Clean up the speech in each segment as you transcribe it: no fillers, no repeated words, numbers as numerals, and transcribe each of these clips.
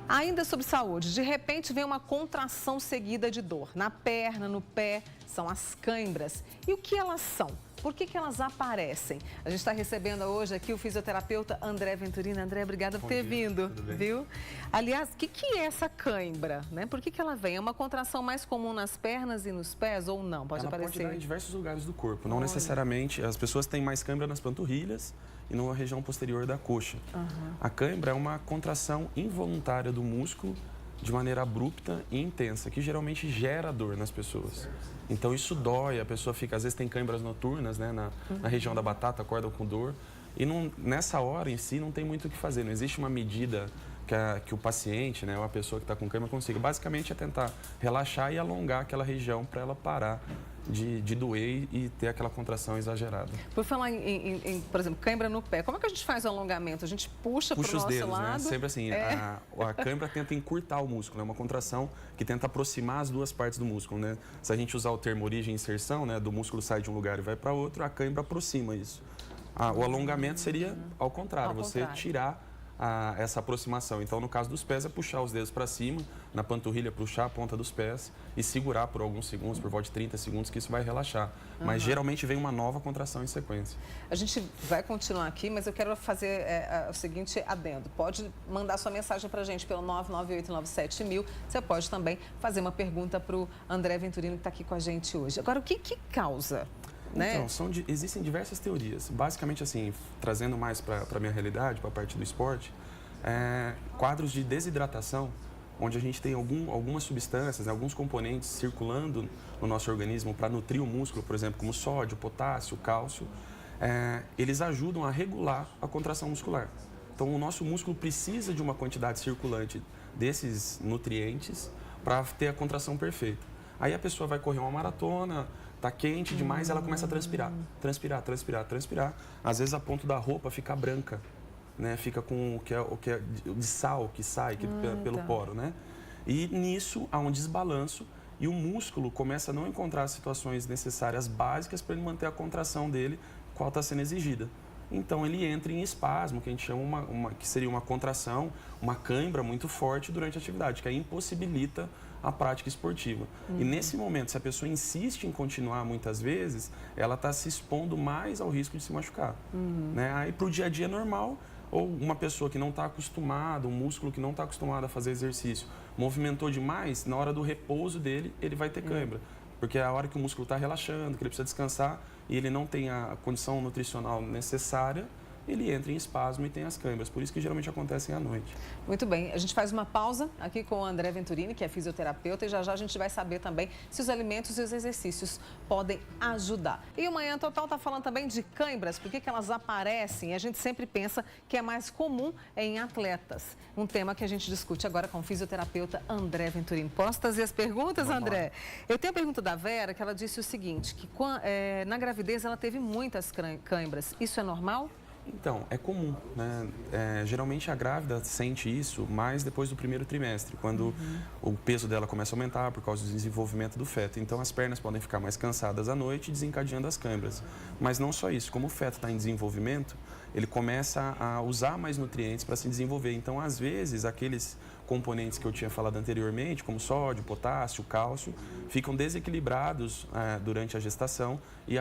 Ainda sobre saúde, de repente vem uma contração seguida de dor na perna, no pé, são as cãibras. E o que elas são? Por que elas aparecem? A gente está recebendo hoje aqui o fisioterapeuta André Venturini. André, obrigada por ter vindo, viu? Aliás, o que é essa cãibra, né? Por que ela vem? É uma contração mais comum nas pernas e nos pés ou não? Pode aparecer? Pode dar em diversos lugares do corpo, não necessariamente. As pessoas têm mais cãibra nas panturrilhas e na região posterior da coxa. A cãibra é uma contração involuntária do músculo de maneira abrupta e intensa, que geralmente gera dor nas pessoas. Então isso dói, a pessoa fica, às vezes tem cãibras noturnas, né, na região da batata, acordam com dor. E nessa hora em si não tem muito o que fazer, não existe uma medida que o paciente, né, ou a pessoa que está com cãibra consiga. Basicamente é tentar relaxar e alongar aquela região para ela parar de doer e ter aquela contração exagerada. Por falar por exemplo, cãibra no pé, como é que a gente faz o alongamento? A gente puxa para o nosso dedos, lado? Né? Sempre assim, a cãibra tenta encurtar o músculo, é uma contração que tenta aproximar as duas partes do músculo, né? Se a gente usar o termo origem e inserção, né, do músculo sai de um lugar e vai para outro, a cãibra aproxima isso. O alongamento seria ao contrário, você tirar essa aproximação. Então, no caso dos pés, é puxar os dedos para cima, na panturrilha, puxar a ponta dos pés e segurar por alguns segundos, por volta de 30 segundos, que isso vai relaxar. Mas, geralmente, vem uma nova contração em sequência. A gente vai continuar aqui, mas eu quero fazer o seguinte adendo. Pode mandar sua mensagem para a gente pelo 99897.000. Você pode também fazer uma pergunta para o André Venturini, que está aqui com a gente hoje. Agora, o que causa? Né? Então, existem diversas teorias. Basicamente, assim, trazendo mais para a minha realidade, para a parte do esporte, quadros de desidratação, onde a gente tem algumas substâncias, né, alguns componentes circulando no nosso organismo para nutrir o músculo, por exemplo, como sódio, potássio, cálcio, eles ajudam a regular a contração muscular. Então, o nosso músculo precisa de uma quantidade circulante desses nutrientes para ter a contração perfeita. Aí a pessoa vai correr uma maratona, tá quente demais, ela começa a transpirar. Às vezes a ponto da roupa fica branca, né? Fica com o que é de sal que sai pelo poro, né? E nisso há um desbalanço e o músculo começa a não encontrar as situações necessárias básicas para ele manter a contração dele, qual está sendo exigida. Então ele entra em espasmo, que a gente chama que seria uma contração, uma cãibra muito forte durante a atividade, que aí impossibilita a prática esportiva. E nesse momento, se a pessoa insiste em continuar muitas vezes, ela está se expondo mais ao risco de se machucar. Né? Aí para o dia a dia normal, ou uma pessoa que não está acostumada, um músculo que não está acostumado a fazer exercício, movimentou demais, na hora do repouso dele, ele vai ter cãibra. Porque é a hora que o músculo está relaxando, que ele precisa descansar e ele não tem a condição nutricional necessária, ele entra em espasmo e tem as cãibras. Por isso que geralmente acontecem à noite. Muito bem. A gente faz uma pausa aqui com o André Venturini, que é fisioterapeuta, e já a gente vai saber também se os alimentos e os exercícios podem ajudar. E o Manhã Total está falando também de cãibras, por que elas aparecem? A gente sempre pensa que é mais comum em atletas. Um tema que a gente discute agora com o fisioterapeuta André Venturini. Posso fazer as perguntas, Vamos André? lá. Eu tenho a pergunta da Vera, que ela disse o seguinte, que na gravidez ela teve muitas cãibras. Isso é normal? Então, é comum, né? Geralmente a grávida sente isso mais depois do primeiro trimestre, quando o peso dela começa a aumentar por causa do desenvolvimento do feto. Então, as pernas podem ficar mais cansadas à noite, desencadeando as cãibras. Mas não só isso, como o feto está em desenvolvimento, ele começa a usar mais nutrientes para se desenvolver. Então, às vezes, aqueles componentes que eu tinha falado anteriormente, como sódio, potássio, cálcio, ficam desequilibrados durante a gestação e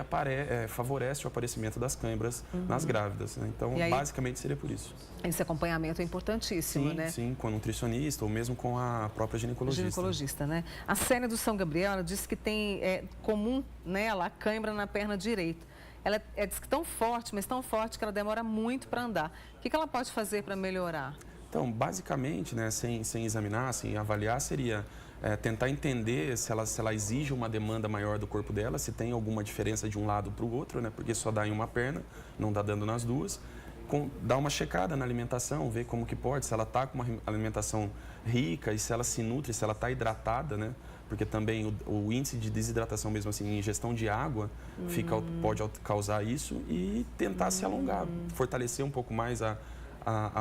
favorece o aparecimento das cãibras nas grávidas. Né? Então, aí, basicamente, seria por isso. Esse acompanhamento é importantíssimo, né? Sim, com a nutricionista ou mesmo com a própria ginecologista. Ginecologista, né? A Célia do São Gabriel, ela disse que tem comum nela a cãibra na perna direita. Ela diz que tão forte, mas tão forte que ela demora muito para andar. O que ela pode fazer para melhorar? Então, basicamente, né, sem examinar, sem avaliar, seria tentar entender se ela exige uma demanda maior do corpo dela, se tem alguma diferença de um lado para o outro, né, porque só dá em uma perna, não dá dando nas duas. Dar uma checada na alimentação, ver como que pode, se ela está com uma alimentação rica e se ela se nutre, se ela está hidratada, né? Porque também o índice de desidratação, mesmo assim, ingestão de água, pode causar isso e tentar se alongar, fortalecer um pouco mais a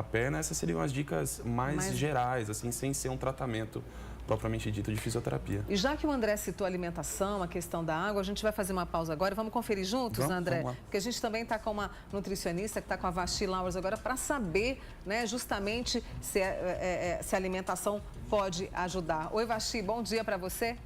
perna. Essas seriam as dicas mais gerais, assim, sem ser um tratamento propriamente dito de fisioterapia. E já que o André citou a alimentação, a questão da água, a gente vai fazer uma pausa agora. Vamos conferir juntos, André? Vamos lá. Porque a gente também está com uma nutricionista que está com a Vasti Lauers agora para saber, né, justamente se a alimentação pode ajudar. Oi, Vasti, bom dia para você.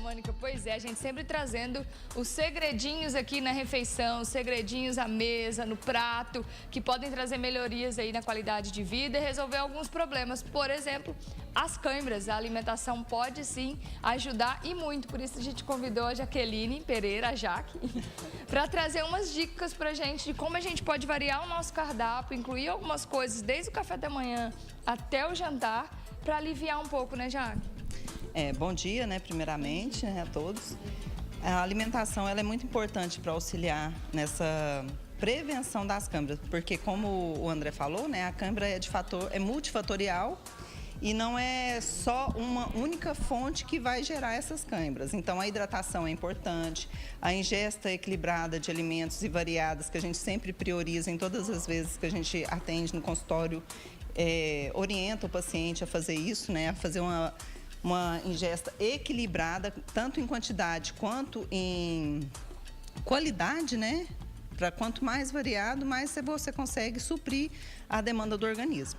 Mônica, pois é, a gente sempre trazendo os segredinhos aqui na refeição, os segredinhos à mesa, no prato, que podem trazer melhorias aí na qualidade de vida e resolver alguns problemas. Por exemplo, as câimbras, a alimentação pode sim ajudar e muito. Por isso a gente convidou a Jaqueline Pereira, a Jaque, para trazer umas dicas pra gente de como a gente pode variar o nosso cardápio, incluir algumas coisas desde o café da manhã até o jantar, para aliviar um pouco, né, Jaque? Bom dia, né, primeiramente, né, a todos. A alimentação ela é muito importante para auxiliar nessa prevenção das câimbras, porque como o André falou, né, a câimbra é multifatorial e não é só uma única fonte que vai gerar essas câimbras. Então, a hidratação é importante, a ingesta equilibrada de alimentos e variadas, que a gente sempre prioriza em todas as vezes que a gente atende no consultório, orienta o paciente a fazer isso, né, a fazer uma ingesta equilibrada, tanto em quantidade quanto em qualidade, né? Para quanto mais variado, mais você consegue suprir a demanda do organismo.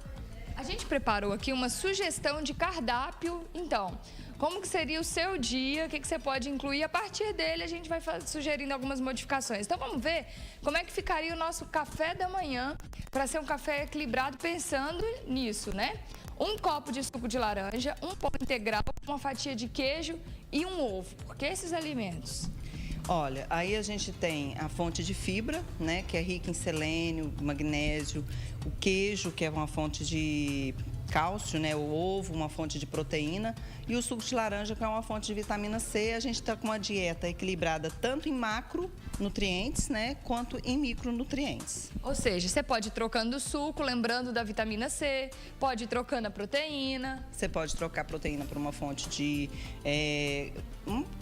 A gente preparou aqui uma sugestão de cardápio, então, como que seria o seu dia, o que você pode incluir, a partir dele a gente vai sugerindo algumas modificações. Então vamos ver como é que ficaria o nosso café da manhã, para ser um café equilibrado pensando nisso, né? Um copo de suco de laranja, um pão integral, uma fatia de queijo e um ovo. Por que esses alimentos? Olha, aí a gente tem a fonte de fibra, né, que é rica em selênio, magnésio, o queijo, que é uma fonte de cálcio, né, o ovo, uma fonte de proteína, e o suco de laranja, que é uma fonte de vitamina C. A gente está com uma dieta equilibrada tanto em macronutrientes, né, quanto em micronutrientes. Ou seja, você pode ir trocando o suco, lembrando da vitamina C, pode ir trocando a proteína. Você pode trocar a proteína por uma fonte de...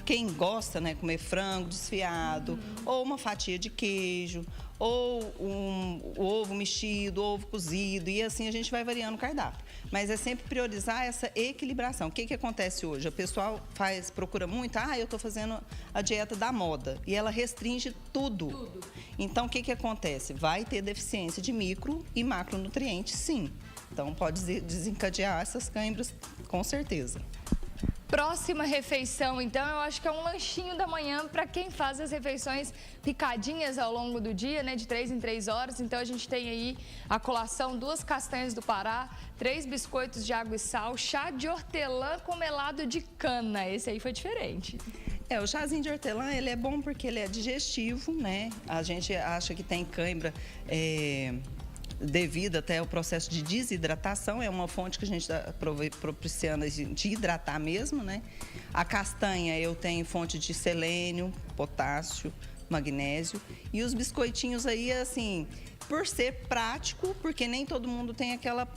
quem gosta, né, comer frango desfiado, ou uma fatia de queijo, ou um ovo mexido, ovo cozido, e assim a gente vai variando o cardápio. Mas é sempre priorizar essa equilibração. O que acontece hoje? O pessoal procura muito, eu estou fazendo a dieta da moda, e ela restringe tudo. Então, o que acontece? Vai ter deficiência de micro e macronutrientes, sim. Então, pode desencadear essas câimbras, com certeza. Próxima refeição, então, eu acho que é um lanchinho da manhã para quem faz as refeições picadinhas ao longo do dia, né, de 3 em 3 horas. Então, a gente tem aí a colação, 2 castanhas do Pará, 3 biscoitos de água e sal, chá de hortelã com melado de cana. Esse aí foi diferente. O chazinho de hortelã, ele é bom porque ele é digestivo, né? A gente acha que tem cãibra devido até ao processo de desidratação, é uma fonte que a gente está propiciando de hidratar mesmo, né? A castanha, eu tenho fonte de selênio, potássio, magnésio, e os biscoitinhos aí, assim, por ser prático, porque nem todo mundo tem aquela...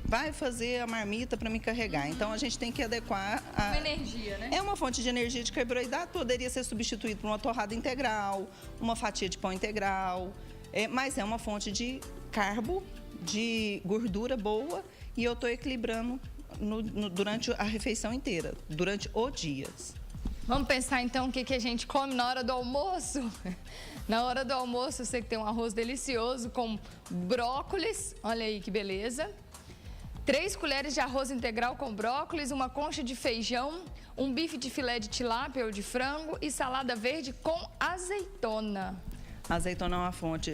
vai fazer a marmita para me carregar. Então, a gente tem que adequar... Uma energia, né? É uma fonte de energia de carboidrato, poderia ser substituído por uma torrada integral, uma fatia de pão integral... mas é uma fonte de carbo, de gordura boa, e eu estou equilibrando durante a refeição inteira, durante o dia. Vamos pensar então o que a gente come na hora do almoço? Na hora do almoço, eu sei que tem um arroz delicioso com brócolis, olha aí que beleza. 3 colheres de arroz integral com brócolis, uma concha de feijão, um bife de filé de tilápia ou de frango e salada verde com azeitona. A azeitona é uma fonte,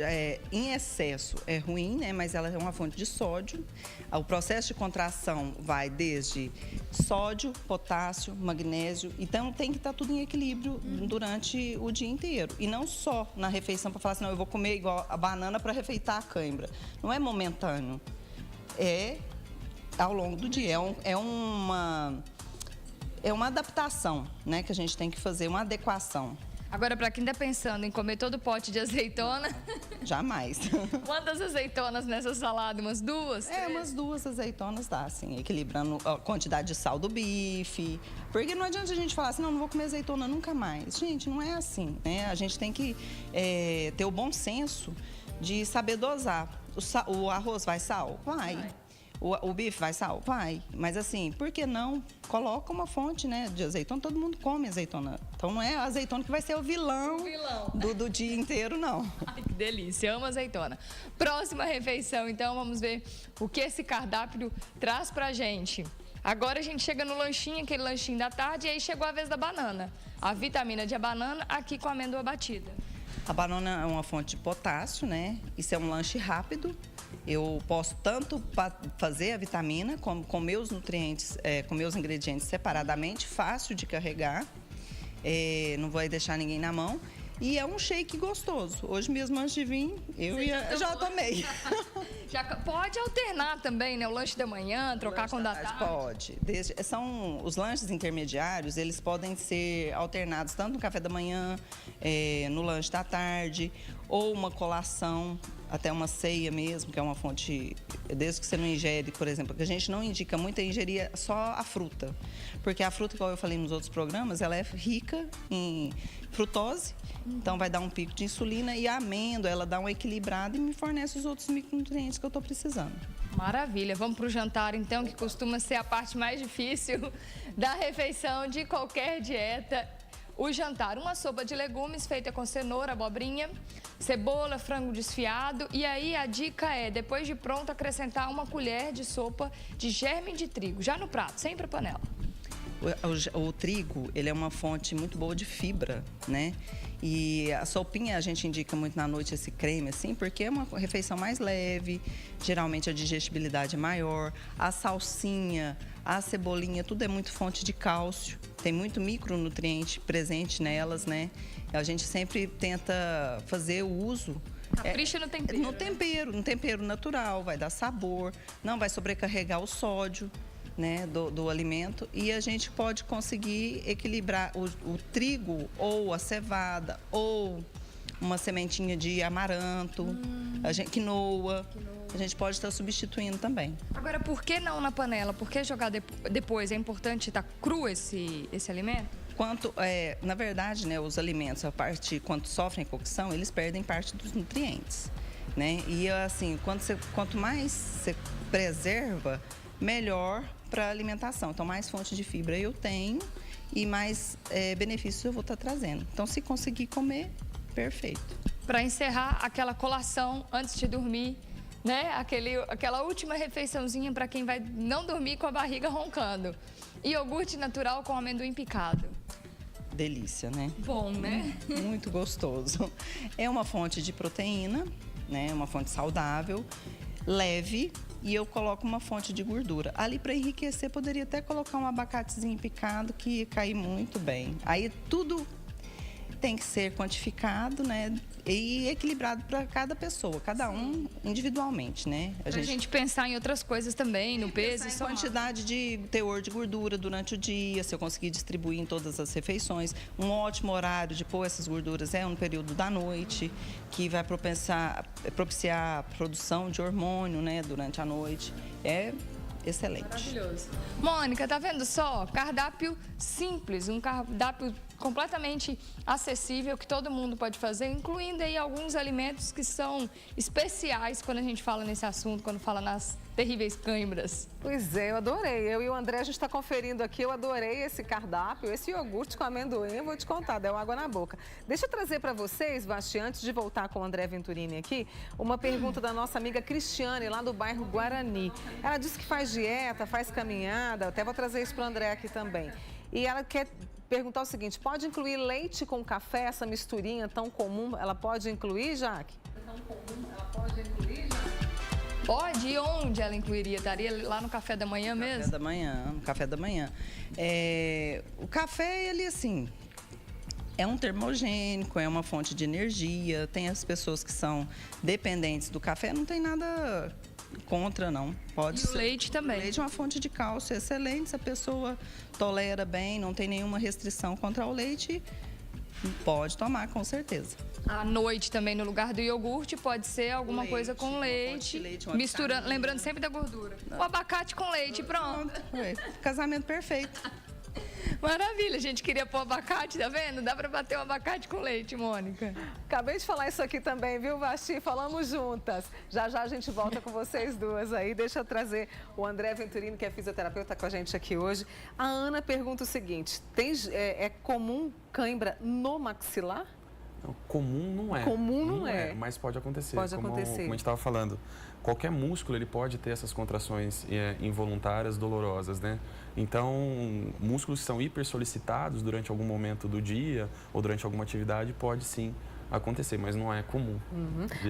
em excesso é ruim, né? Mas ela é uma fonte de sódio. O processo de contração vai desde sódio, potássio, magnésio. Então, tem que estar tudo em equilíbrio durante o dia inteiro. E não só na refeição para falar assim, não, eu vou comer igual a banana para refeitar a cãibra. Não é momentâneo. É ao longo do dia. É uma adaptação, né? Que a gente tem que fazer, uma adequação. Agora, para quem está pensando em comer todo o pote de azeitona... Jamais. Quantas azeitonas nessa salada? Umas 2? 3? Umas 2 azeitonas dá, assim, equilibrando a quantidade de sal do bife. Porque não adianta a gente falar assim, não vou comer azeitona nunca mais. Gente, não é assim, né? A gente tem que ter o bom senso de saber dosar. O arroz vai sal? Vai. O bife vai sal? Vai. Mas assim, por que não? Coloca uma fonte, né, de azeitona. Todo mundo come azeitona. Então não é a azeitona que vai ser o vilão. Do dia inteiro, não. Ai, que delícia. Amo azeitona. Próxima refeição, então, vamos ver o que esse cardápio traz pra gente. Agora a gente chega no lanchinho, aquele lanchinho da tarde, e aí chegou a vez da banana. A vitamina de banana aqui com a amêndoa batida. A banana é uma fonte de potássio, né? Isso é um lanche rápido. Eu posso tanto fazer a vitamina, como com meus nutrientes, com meus ingredientes separadamente, fácil de carregar. Não vai deixar ninguém na mão. E é um shake gostoso. Hoje mesmo, antes de vir, já tomei. Pode alternar também, né? O lanche da manhã, trocar com o da tarde. Pode. Os lanches intermediários, eles podem ser alternados tanto no café da manhã, no lanche da tarde, ou uma colação, até uma ceia mesmo, que é uma fonte, desde que você não ingere, por exemplo, que a gente não indica muito ingerir só a fruta. Porque a fruta, como eu falei nos outros programas, ela é rica em frutose, então vai dar um pico de insulina, e a amêndoa, ela dá uma equilibrada e me fornece os outros micronutrientes que eu estou precisando. Maravilha. Vamos para o jantar, então, que costuma ser a parte mais difícil da refeição de qualquer dieta. O jantar, uma sopa de legumes feita com cenoura, abobrinha, cebola, frango desfiado. E aí a dica é, depois de pronto, acrescentar uma colher de sopa de germe de trigo, já no prato, sempre a panela. O trigo, ele é uma fonte muito boa de fibra, né? E a sopinha a gente indica muito na noite esse creme, assim, porque é uma refeição mais leve, geralmente a digestibilidade é maior. A salsinha, a cebolinha, tudo é muito fonte de cálcio, tem muito micronutriente presente nelas, né? A gente sempre tenta fazer o uso... Capricha no tempero. No tempero natural, vai dar sabor, não vai sobrecarregar o sódio, né, do alimento, e a gente pode conseguir equilibrar o trigo ou a cevada ou uma sementinha de amaranto, quinoa. A gente pode estar substituindo também. Agora, por que não na panela? Por que jogar depois? É importante estar cru esse alimento? Na verdade, né, os alimentos, quando sofrem cocção, eles perdem parte dos nutrientes, né? E assim, quanto mais você preserva, melhor para a alimentação. Então, mais fonte de fibra eu tenho e mais benefícios eu vou estar trazendo. Então, se conseguir comer, perfeito. Para encerrar aquela colação antes de dormir, né? Aquela última refeiçãozinha para quem vai não dormir com a barriga roncando. Iogurte natural com amendoim picado. Delícia, né? Bom, né? Muito gostoso. É uma fonte de proteína, né? Uma fonte saudável, leve, e eu coloco uma fonte de gordura. Ali, para enriquecer, poderia até colocar um abacatezinho picado, que ia cair muito bem. Aí tudo tem que ser quantificado, né? E equilibrado para cada pessoa, cada um individualmente, né? A gente pensar em outras coisas também, no peso. Em quantidade de teor de gordura durante o dia, se eu conseguir distribuir em todas as refeições. Um ótimo horário de pôr essas gorduras é no período da noite, que vai propiciar a produção de hormônio, né, durante a noite. É excelente. Maravilhoso. Mônica, tá vendo só? Cardápio simples, um cardápio completamente acessível que todo mundo pode fazer, incluindo aí alguns alimentos que são especiais quando a gente fala nesse assunto, quando fala nas terríveis câimbras. Pois é, eu adorei. Eu e o André, a gente está conferindo aqui, eu adorei esse cardápio, esse iogurte com amendoim, eu vou te contar, deu água na boca. Deixa eu trazer para vocês, Vasti, antes de voltar com o André Venturini aqui, uma pergunta da nossa amiga Cristiane, lá do bairro Guarani. Ela disse que faz dieta, faz caminhada, até vou trazer isso para o André aqui também. E ela quer perguntar o seguinte, pode incluir leite com café, essa misturinha tão comum, ela pode incluir, Jaque? Tão comum, ela pode incluir, Jaque? Pode? E onde ela incluiria? Estaria lá no café da manhã mesmo? No café da manhã. O café, ele assim, é um termogênico, é uma fonte de energia. Tem as pessoas que são dependentes do café, não tem nada contra, não. Pode ser. O leite também. O leite é uma fonte de cálcio excelente, se a pessoa tolera bem, não tem nenhuma restrição contra o leite, pode tomar, com certeza. À noite também, no lugar do iogurte, pode ser alguma coisa com leite, misturando, lembrando sempre da gordura. O abacate com leite, pronto. Casamento perfeito. Maravilha, a gente queria pôr abacate, tá vendo? Dá para bater o abacate com leite, Mônica. Acabei de falar isso aqui também, viu, Vasti? Falamos juntas. Já já a gente volta com vocês duas aí. Deixa eu trazer o André Venturini, que é fisioterapeuta, com a gente aqui hoje. A Ana pergunta o seguinte, é comum cãibra no maxilar? Não, comum não é. Comum não é. Mas pode acontecer. Pode como acontecer. a gente estava falando, qualquer músculo ele pode ter essas contrações involuntárias dolorosas, né? Então, músculos que são hipersolicitados durante algum momento do dia ou durante alguma atividade pode sim acontecer, mas não é comum.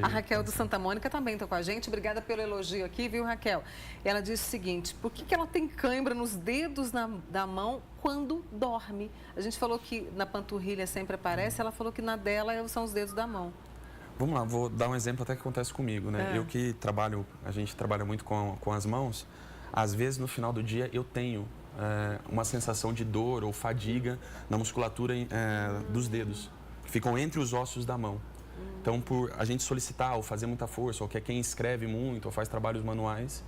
A Raquel do Santa Mônica também está com a gente. Obrigada pelo elogio aqui, viu, Raquel? Ela disse o seguinte, por que ela tem cãibra nos dedos da mão quando dorme? A gente falou que na panturrilha sempre aparece, ela falou que na dela são os dedos da mão. Vamos lá, vou dar um exemplo até que acontece comigo, né? Eu que trabalho, a gente trabalha muito com as mãos, às vezes no final do dia eu tenho uma sensação de dor ou fadiga na musculatura dos dedos, que ficam entre os ossos da mão. Então, por a gente solicitar ou fazer muita força, ou que é quem escreve muito ou faz trabalhos manuais,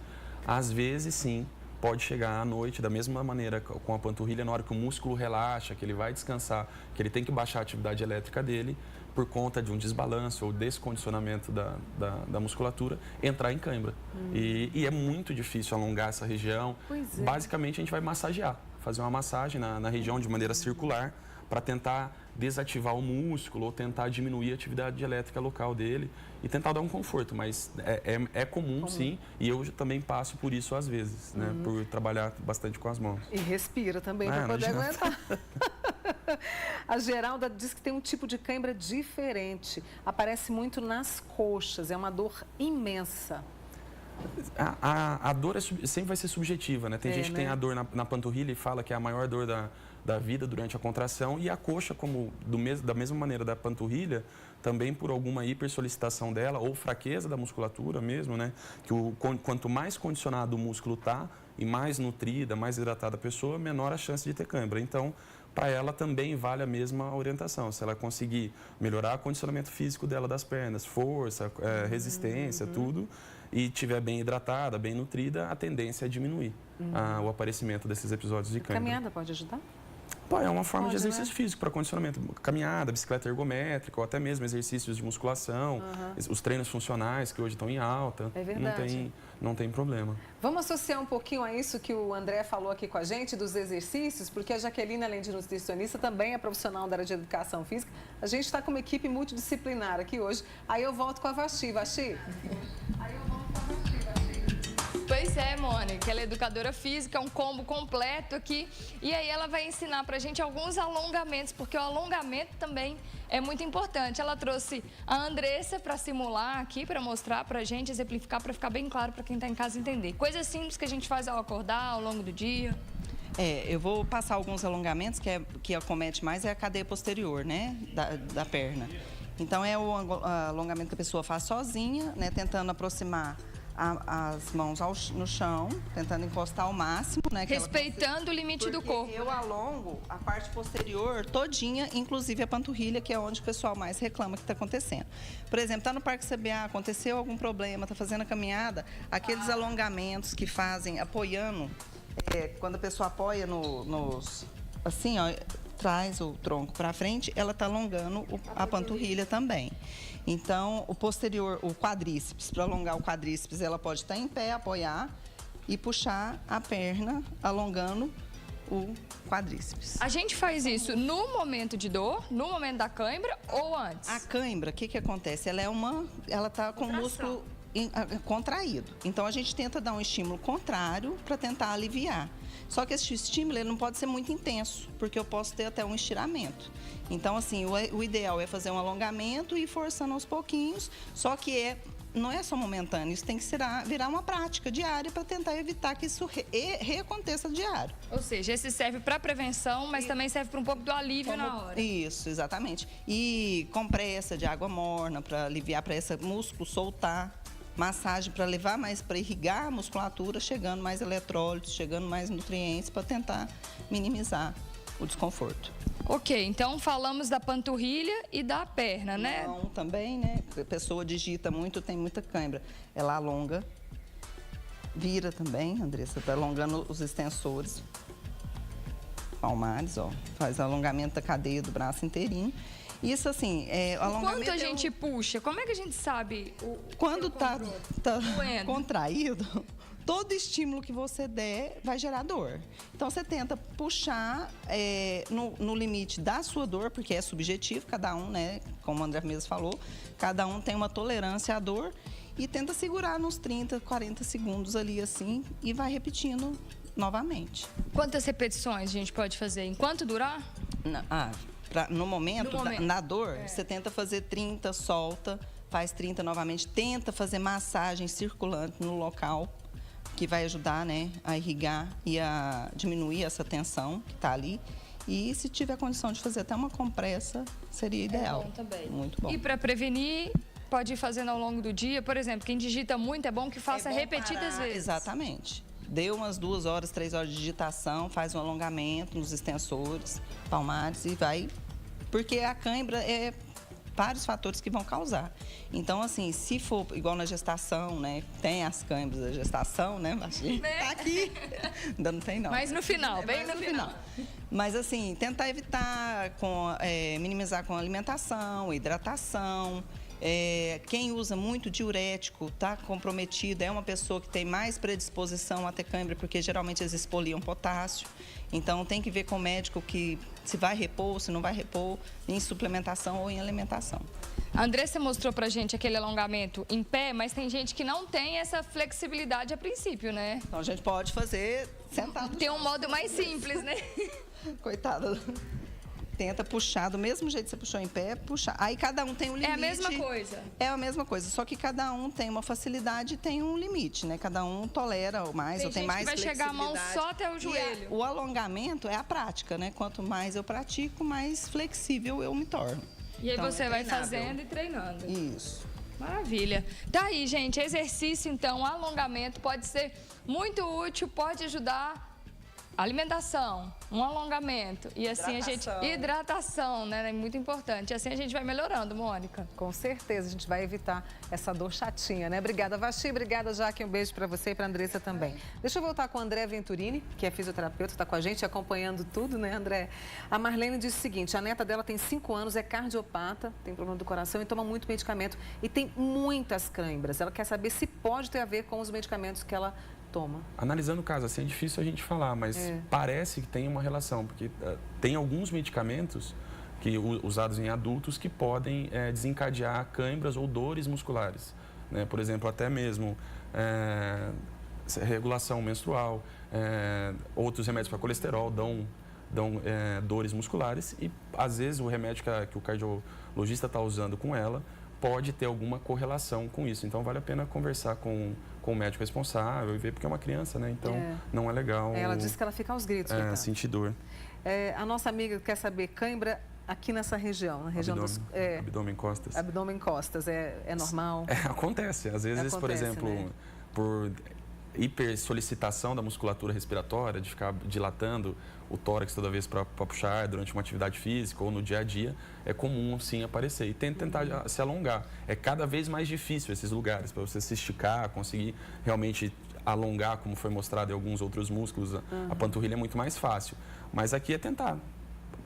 às vezes sim, pode chegar à noite da mesma maneira com a panturrilha, na hora que o músculo relaxa, que ele vai descansar, que ele tem que baixar a atividade elétrica dele, por conta de um desbalanço ou descondicionamento da musculatura, entrar em cãibra. E é muito difícil alongar essa região. Pois é. Basicamente, a gente vai massagear, fazer uma massagem na região de maneira circular, para tentar desativar o músculo ou tentar diminuir a atividade elétrica local dele e tentar dar um conforto, mas é comum, sim, e eu também passo por isso às vezes, né, por trabalhar bastante com as mãos. E respira também para poder aguentar. A Geralda diz que tem um tipo de cãibra diferente, aparece muito nas coxas, é uma dor imensa. A dor sempre vai ser subjetiva, né? Tem gente que tem a dor na panturrilha e fala que é a maior dor da vida durante a contração, e a coxa, como da mesma maneira da panturrilha, também por alguma hipersolicitação dela ou fraqueza da musculatura mesmo, né? Que quanto mais condicionado o músculo está e mais nutrida, mais hidratada a pessoa, menor a chance de ter cãibra. Então, para ela também vale a mesma orientação. Se ela conseguir melhorar o condicionamento físico dela das pernas, força, resistência, tudo, e estiver bem hidratada, bem nutrida, a tendência é diminuir o aparecimento desses episódios de cãibra. Caminhada pode ajudar? Pô, é uma forma de exercício físico para condicionamento. Caminhada, bicicleta ergométrica ou até mesmo exercícios de musculação, os treinos funcionais que hoje estão em alta. É verdade. Não tem problema. Vamos associar um pouquinho a isso que o André falou aqui com a gente, dos exercícios, porque a Jaqueline, além de nutricionista, também é profissional da área de educação física. A gente está com uma equipe multidisciplinar aqui hoje. Aí eu volto com a Vasti. Vasti? Pois é, Mônica, ela é educadora física, um combo completo aqui. E aí ela vai ensinar pra gente alguns alongamentos, porque o alongamento também é muito importante. Ela trouxe a Andressa para simular aqui, para mostrar pra gente, exemplificar, para ficar bem claro para quem tá em casa entender. Coisas simples que a gente faz ao acordar, ao longo do dia. Eu vou passar alguns alongamentos, que acomete mais é a cadeia posterior, né, da perna. Então, é o alongamento que a pessoa faz sozinha, né, tentando aproximar as mãos no chão, tentando encostar ao máximo, né? Respeitando o limite do corpo. Eu alongo a parte posterior todinha, inclusive a panturrilha, que é onde o pessoal mais reclama que está acontecendo. Por exemplo, está no Parque CBA, aconteceu algum problema, está fazendo a caminhada, aqueles alongamentos que fazem apoiando, quando a pessoa apoia assim, ó, traz o tronco para frente, ela está alongando a panturrilha também. Então, o posterior, o quadríceps, para alongar o quadríceps, ela pode estar em pé, apoiar e puxar a perna, alongando o quadríceps. A gente faz isso no momento de dor, no momento da cãibra ou antes? A cãibra, o que acontece? Ela está com o músculo contraído. Então, a gente tenta dar um estímulo contrário para tentar aliviar. Só que esse estímulo ele não pode ser muito intenso, porque eu posso ter até um estiramento. Então, assim, o ideal é fazer um alongamento e ir forçando aos pouquinhos, só que não é só momentâneo, isso tem que virar uma prática diária para tentar evitar que isso reaconteça diário. Ou seja, esse serve para prevenção, mas também serve para um pouco do alívio na hora. Isso, exatamente. E compressa de água morna para aliviar, para esse músculo soltar. Massagem para levar mais, para irrigar a musculatura, chegando mais eletrólitos, chegando mais nutrientes para tentar minimizar o desconforto. Ok, então falamos da panturrilha e da perna, né? Mão também, né? A pessoa digita muito, tem muita cãibra. Ela alonga, vira também, Andressa, está alongando os extensores. palmares, ó. Faz alongamento da cadeia do braço inteirinho. Isso assim, Quanto a gente puxa? Como é que a gente sabe quando tá doendo? Contraído, todo estímulo que você der vai gerar dor. Então, você tenta puxar no limite da sua dor, porque é subjetivo, cada um, né? Como o André mesmo falou, cada um tem uma tolerância à dor e tenta segurar nos 30, 40 segundos ali assim e vai repetindo novamente. Quantas repetições a gente pode fazer? Enquanto durar? No momento. Na dor, você tenta fazer 30, solta, faz 30 novamente, tenta fazer massagem circulante no local, que vai ajudar, né, a irrigar e a diminuir essa tensão que está ali. E se tiver condição de fazer até uma compressa, seria ideal. É bom também. Muito bom. E para prevenir, pode ir fazendo ao longo do dia. Por exemplo, quem digita muito, é bom que faça repetidas vezes. Exatamente. Deu umas 2 horas, 3 horas de digitação, faz um alongamento nos extensores, palmares e vai... Porque a cãibra é vários fatores que vão causar. Então, assim, se for igual na gestação, né? Tem as cãibras da gestação, né? Tá aqui. Ainda não tem, não. Mas no final, bem no final. Mas, assim, tentar evitar, minimizar com alimentação, hidratação. Quem usa muito diurético, está comprometido, é uma pessoa que tem mais predisposição a ter cãibra, porque geralmente eles expoliam potássio. Então, tem que ver com o médico que se vai repor, se não vai repor, em suplementação ou em alimentação. A Andressa mostrou pra gente aquele alongamento em pé, mas tem gente que não tem essa flexibilidade a princípio, né? Então, a gente pode fazer sentado. Tem um modo mais simples, né? Coitada. Tenta puxar, do mesmo jeito que você puxou em pé, puxar. Aí cada um tem um limite. É a mesma coisa. É a mesma coisa, só que cada um tem uma facilidade e tem um limite, né? Cada um tolera mais ou tem mais flexibilidade. Vai chegar a mão só até o joelho. O alongamento é a prática, né? Quanto mais eu pratico, mais flexível eu me torno. E aí então, você vai fazendo e treinando. Isso. Maravilha. Tá aí, gente. Exercício, então, alongamento pode ser muito útil, pode ajudar. Alimentação, um alongamento e assim hidratação, né? É muito importante. Assim a gente vai melhorando, Mônica. Com certeza, a gente vai evitar essa dor chatinha, né? Obrigada, Vasti. Obrigada, Jaque. Um beijo para você e para a Andressa também. Deixa eu voltar com o André Venturini, que é fisioterapeuta, está com a gente acompanhando tudo, né, André? A Marlene diz o seguinte, a neta dela tem 5 anos, é cardiopata, tem problema do coração e toma muito medicamento e tem muitas cãibras. Ela quer saber se pode ter a ver com os medicamentos que ela toma. Analisando o caso, assim, é difícil a gente falar, mas parece que tem uma relação, porque tem alguns medicamentos usados em adultos que podem desencadear cãibras ou dores musculares, né? Por exemplo, até mesmo regulação menstrual, outros remédios para colesterol dão dores musculares e, às vezes, o remédio que o cardiologista está usando com ela pode ter alguma correlação com isso. Então, vale a pena conversar com o médico responsável e ver, porque é uma criança, né? Então, não é legal. Ela disse que ela fica aos gritos. Sentir dor. A nossa amiga quer saber, cãibra aqui nessa região, na região abdômen, costas. Abdômen, costas, é normal? Acontece. Às vezes, por exemplo, né? Por hipersolicitação da musculatura respiratória, de ficar dilatando o tórax toda vez para puxar ar durante uma atividade física ou no dia a dia, é comum sim aparecer. E tentar se alongar. É cada vez mais difícil esses lugares, para você se esticar, conseguir realmente alongar, como foi mostrado em alguns outros músculos. A panturrilha é muito mais fácil. Mas aqui é tentar.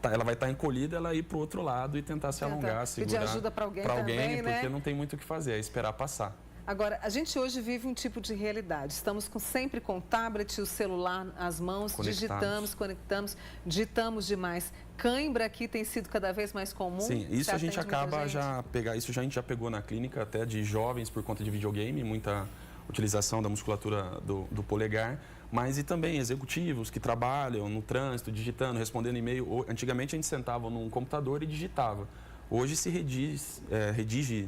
Ela vai estar encolhida, ela ir para o outro lado e tentar se alongar, segurar. Pedir ajuda para alguém também, porque não tem muito o que fazer, é esperar passar. Agora, a gente hoje vive um tipo de realidade. Estamos sempre com o tablet, o celular, as mãos, conectamos, digitamos demais. Cãibra aqui tem sido cada vez mais comum. Sim, isso a gente acaba já pegar, isso a gente já pegou na clínica até de jovens por conta de videogame, muita utilização da musculatura do polegar, mas e também executivos que trabalham no trânsito, digitando, respondendo e-mail. Antigamente a gente sentava num computador e digitava. Hoje se redige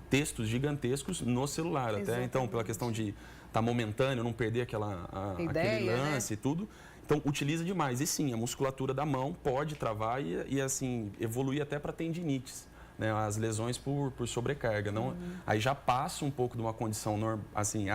textos gigantescos no celular. Até então, pela questão de estar momentâneo, não perder aquele lance, né? E tudo. Então, utiliza demais. E sim, a musculatura da mão pode travar e assim, evoluir até para tendinites, né? As lesões por sobrecarga. Não, aí já passa um pouco de uma condição assim,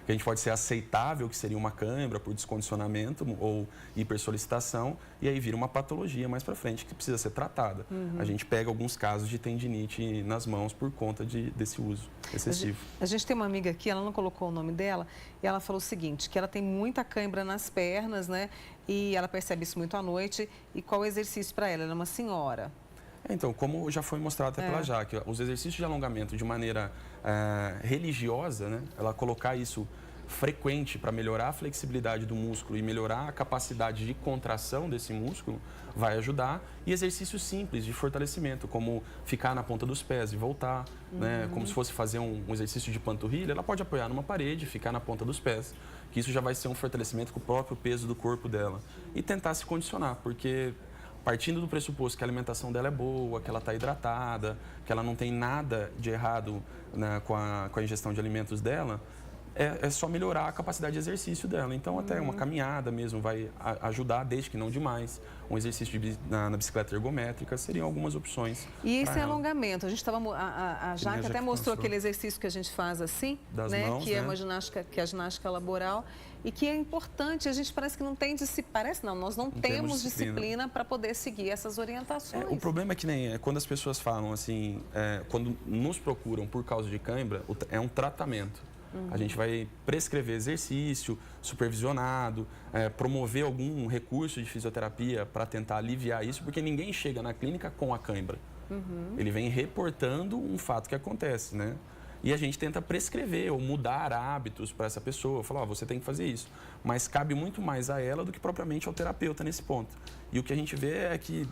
que a gente pode ser aceitável, que seria uma cãibra por descondicionamento ou hipersolicitação, e aí vira uma patologia mais para frente que precisa ser tratada. A gente pega alguns casos de tendinite nas mãos por conta desse uso excessivo. A gente tem uma amiga aqui, ela não colocou o nome dela, e ela falou o seguinte, que ela tem muita cãibra nas pernas, né? E ela percebe isso muito à noite. E qual o exercício para ela? Ela é uma senhora. Então, como já foi mostrado até pela Jaque, os exercícios de alongamento de maneira religiosa, né? Ela colocar isso frequente para melhorar a flexibilidade do músculo e melhorar a capacidade de contração desse músculo, vai ajudar. E exercícios simples de fortalecimento, como ficar na ponta dos pés e voltar, né? Como se fosse fazer um exercício de panturrilha, ela pode apoiar numa parede, ficar na ponta dos pés, que isso já vai ser um fortalecimento com o próprio peso do corpo dela. E tentar se condicionar, porque partindo do pressuposto que a alimentação dela é boa, que ela está hidratada, que ela não tem nada de errado, né, com a ingestão de alimentos dela, é só melhorar a capacidade de exercício dela. Então, até uma caminhada mesmo vai ajudar, desde que não demais. Um exercício na bicicleta ergométrica seriam algumas opções. E esse alongamento, a gente estava, a Jaque até mostrou aquele exercício que a gente faz assim, das né? mãos, que é uma ginástica, que é a ginástica laboral e que é importante. A gente parece que não tem disciplina, parece não, nós não temos disciplina para poder seguir essas orientações. O problema é que nem quando as pessoas falam assim, quando nos procuram por causa de cãibra, é um tratamento. A gente vai prescrever exercício supervisionado, promover algum recurso de fisioterapia para tentar aliviar isso, porque ninguém chega na clínica com a cãibra. Ele vem reportando um fato que acontece, né? E a gente tenta prescrever ou mudar hábitos para essa pessoa, falar, você tem que fazer isso. Mas cabe muito mais a ela do que propriamente ao terapeuta nesse ponto. E o que a gente vê é que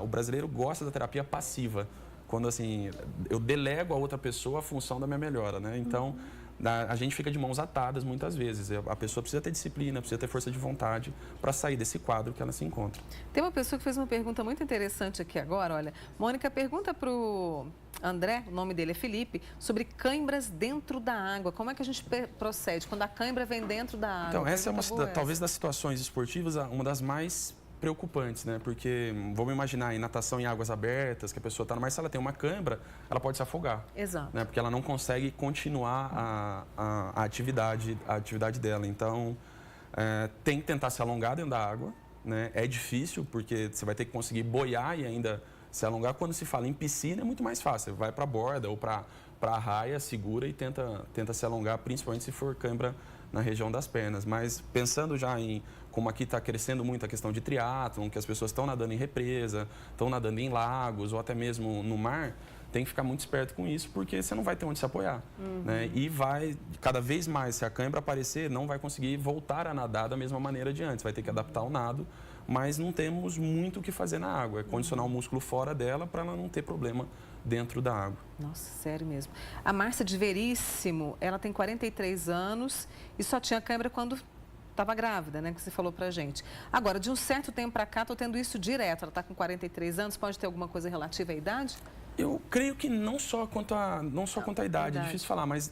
o brasileiro gosta da terapia passiva, quando assim, eu delego a outra pessoa a função da minha melhora, né? Então, a gente fica de mãos atadas muitas vezes. A pessoa precisa ter disciplina, precisa ter força de vontade para sair desse quadro que ela se encontra. Tem uma pessoa que fez uma pergunta muito interessante aqui agora, olha. Mônica, pergunta para o André, o nome dele é Felipe, sobre cãibras dentro da água. Como é que a gente procede quando a cãibra vem dentro da água? Então, essa é talvez das situações esportivas, uma das mais preocupantes, né? Porque vamos imaginar em natação em águas abertas, que a pessoa está no mar, se ela tem uma cãibra, ela pode se afogar. Exato. Né? Porque ela não consegue continuar a atividade dela. Então, tem que tentar se alongar dentro da água, né? É difícil, porque você vai ter que conseguir boiar e ainda se alongar. Quando se fala em piscina, é muito mais fácil. Vai para a borda ou para a raia, segura e tenta se alongar, principalmente se for cãibra na região das pernas. Mas pensando já em como aqui está crescendo muito a questão de triatlon, que as pessoas estão nadando em represa, estão nadando em lagos ou até mesmo no mar, tem que ficar muito esperto com isso, porque você não vai ter onde se apoiar. Né? E vai, cada vez mais, se a cãibra aparecer, não vai conseguir voltar a nadar da mesma maneira de antes, vai ter que adaptar o nado, mas não temos muito o que fazer na água, é condicionar o músculo fora dela para ela não ter problema dentro da água. Nossa, sério mesmo. A Márcia de Veríssimo, ela tem 43 anos e só tinha cãibra quando estava grávida, né, que você falou pra gente. Agora, de um certo tempo para cá, estou tendo isso direto. Ela está com 43 anos, pode ter alguma coisa relativa à idade? Eu creio que não só quanto a idade, é difícil falar, mas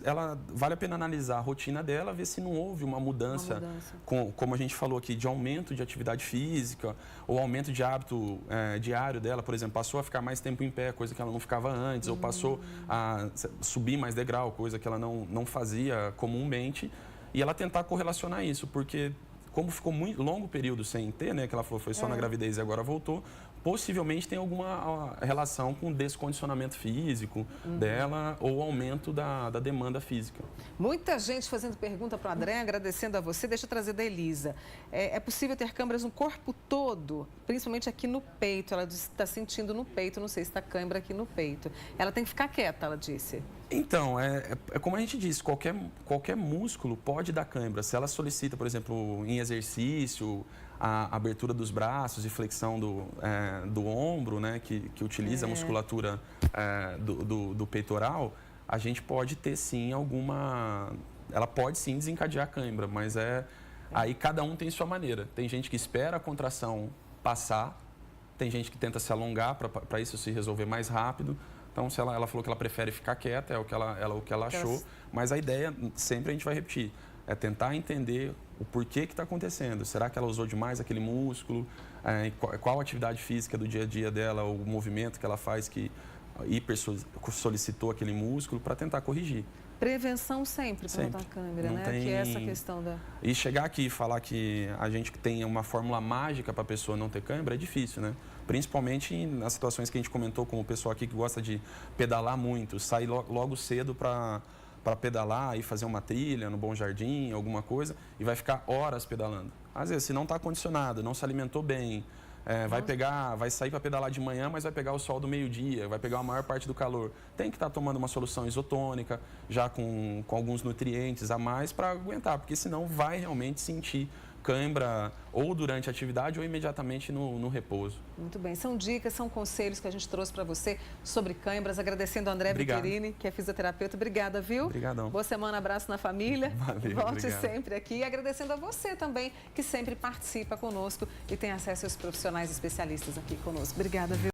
vale a pena analisar a rotina dela, ver se não houve uma mudança. Como a gente falou aqui, de aumento de atividade física, ou aumento de hábito diário dela, por exemplo, passou a ficar mais tempo em pé, coisa que ela não ficava antes, ou passou a subir mais degrau, coisa que ela não fazia comumente, e ela tentar correlacionar isso, porque como ficou muito longo período sem ter, né, que ela falou foi só na gravidez e agora voltou, possivelmente tem alguma relação com o descondicionamento físico dela ou aumento da demanda física. Muita gente fazendo pergunta para o André, agradecendo a você. Deixa eu trazer da Elisa. É possível ter câimbras no corpo todo, principalmente aqui no peito. Ela disse que está sentindo no peito, não sei se está cãibra aqui no peito. Ela tem que ficar quieta, ela disse. Então, é como a gente disse, qualquer músculo pode dar cãibra. Se ela solicita, por exemplo, em exercício, a abertura dos braços e flexão do ombro, né, que utiliza a musculatura do peitoral, a gente pode ter sim ela pode sim desencadear a cãibra, mas aí cada um tem sua maneira. Tem gente que espera a contração passar, tem gente que tenta se alongar para isso se resolver mais rápido. Então, se ela falou que ela prefere ficar quieta, é o que ela achou, mas a ideia, sempre a gente vai repetir, é tentar entender o porquê que está acontecendo. Será que ela usou demais aquele músculo? Qual a atividade física do dia a dia dela, o movimento que ela faz que hiper solicitou aquele músculo, para tentar corrigir. Prevenção sempre para a câimbra, né? Tem... Que é essa questão da... E chegar aqui e falar que a gente tem uma fórmula mágica para a pessoa não ter câimbra é difícil, né? Principalmente nas situações que a gente comentou com o pessoal aqui que gosta de pedalar muito, sair logo cedo para pedalar e fazer uma trilha no Bom Jardim, alguma coisa, e vai ficar horas pedalando. Às vezes, se não está condicionado, não se alimentou bem, vai sair para pedalar de manhã, mas vai pegar o sol do meio-dia, vai pegar a maior parte do calor. Tem que estar tomando uma solução isotônica, já com alguns nutrientes a mais para aguentar, porque senão vai realmente sentir câimbra ou durante a atividade ou imediatamente no repouso. Muito bem, são dicas, são conselhos que a gente trouxe para você sobre câimbras, agradecendo ao André Viquerini, que é fisioterapeuta. Obrigada, viu? Obrigadão. Boa semana, abraço na família. Valeu, Volte obrigado. sempre aqui. E agradecendo a você também, que sempre participa conosco e tem acesso aos profissionais especialistas aqui conosco. Obrigada, viu?